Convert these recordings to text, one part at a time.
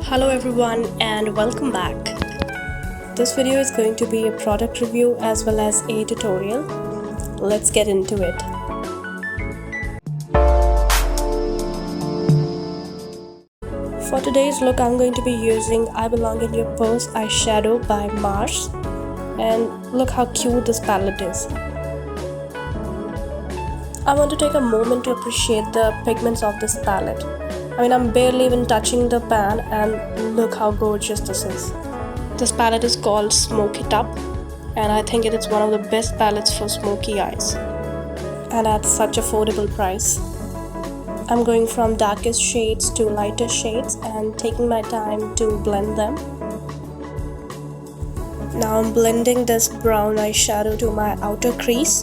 Hello everyone and welcome back. This video is going to be a product review as well as a tutorial. Let's get into it. For today's look, I'm going to be using I Belong in Your Purse eyeshadow by Mars. And look how cute this palette is. I want to take a moment to appreciate the pigments of this palette. I'm barely even touching the pan and look how gorgeous this is. This palette is called Smoke It Up and I think it is one of the best palettes for smoky eyes. And at such affordable price. I'm going from darkest shades to lighter shades and taking my time to blend them. Now I'm blending this brown eyeshadow to my outer crease.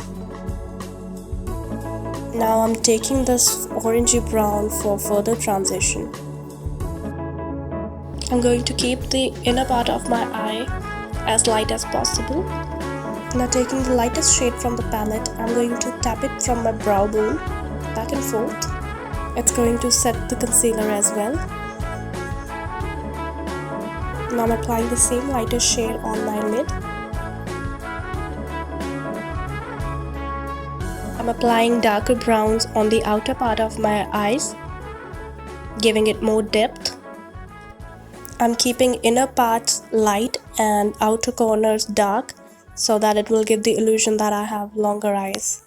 Now I'm taking this orangey brown for further transition. I'm going to keep the inner part of my eye as light as possible. Now taking the lightest shade from the palette, I'm going to tap it from my brow bone back and forth. It's going to set the concealer as well. Now I'm applying the same lighter shade on my lid. I'm applying darker browns on the outer part of my eyes, giving it more depth. I'm keeping inner parts light and outer corners dark so that it will give the illusion that I have longer eyes.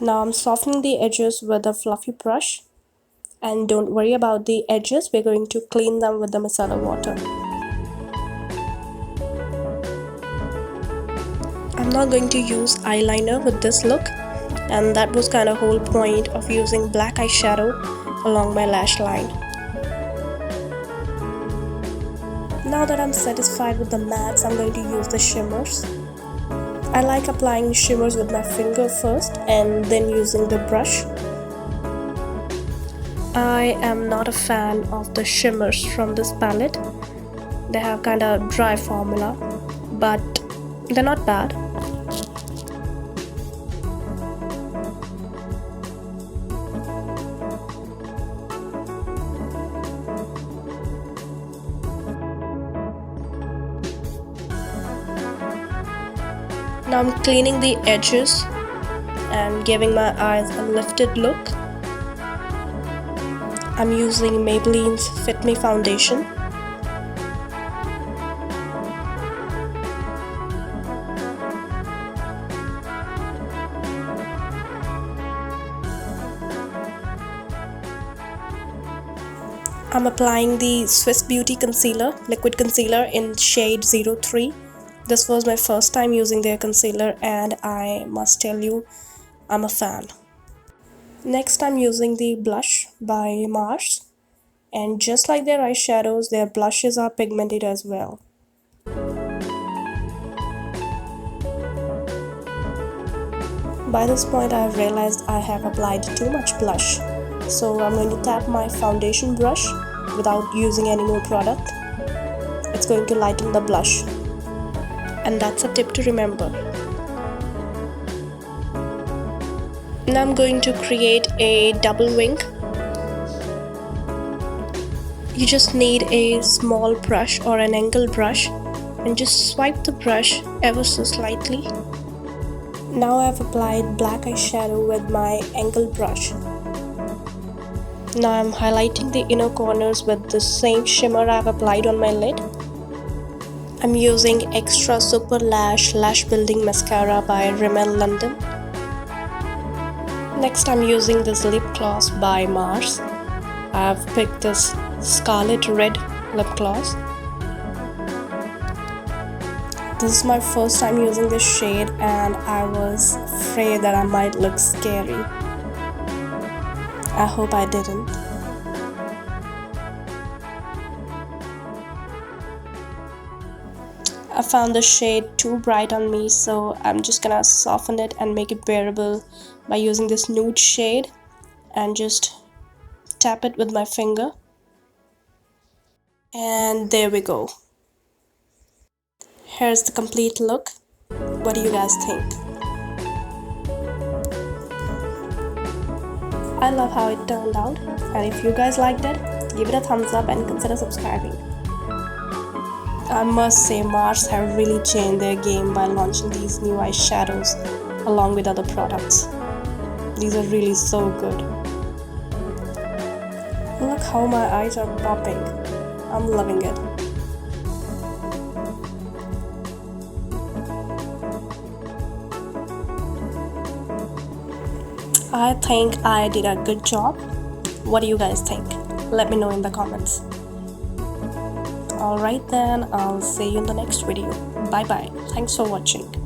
Now I'm softening the edges with a fluffy brush, and don't worry about the edges, we're going to clean them with the micellar water. I'm not going to use eyeliner with this look, and that was kind of whole point of using black eyeshadow along my lash line. Now that I'm satisfied with the mattes, I'm going to use the shimmers. I like applying shimmers with my finger first and then using the brush. I am not a fan of the shimmers from this palette. They have kind of dry formula, but they're not bad. Now I'm cleaning the edges and giving my eyes a lifted look. I'm using Maybelline's Fit Me foundation. I'm applying the Swiss Beauty concealer, liquid concealer in shade 03. This was my first time using their concealer and I must tell you, I'm a fan. Next I'm using the blush by Mars, and just like their eyeshadows, their blushes are pigmented as well. By this point I've realized I have applied too much blush, so I'm going to tap my foundation brush without using any more product. It's going to lighten the blush. And that's a tip to remember. Now I'm going to create a double wing. You just need a small brush or an angle brush and just swipe the brush ever so slightly. Now I've applied black eyeshadow with my angle brush. Now I'm highlighting the inner corners with the same shimmer I've applied on my lid. I'm using Extra Super Lash Building Mascara by Rimmel London. Next I'm using this lip gloss by Mars. I've picked this Scarlet Red lip gloss. This is my first time using this shade and I was afraid that I might look scary. I hope I didn't. I found the shade too bright on me, so I'm just gonna soften it and make it bearable by using this nude shade and just tap it with my finger. And there we go. Here's the complete look. What do you guys think? I love how it turned out, and if you guys liked it, give it a thumbs up and consider subscribing. I must say Mars have really changed their game by launching these new eyeshadows along with other products. These are really so good. Look how my eyes are popping. I'm loving it. I think I did a good job. What do you guys think? Let me know in the comments. Alright then, I'll see you in the next video. Bye bye. Thanks for watching.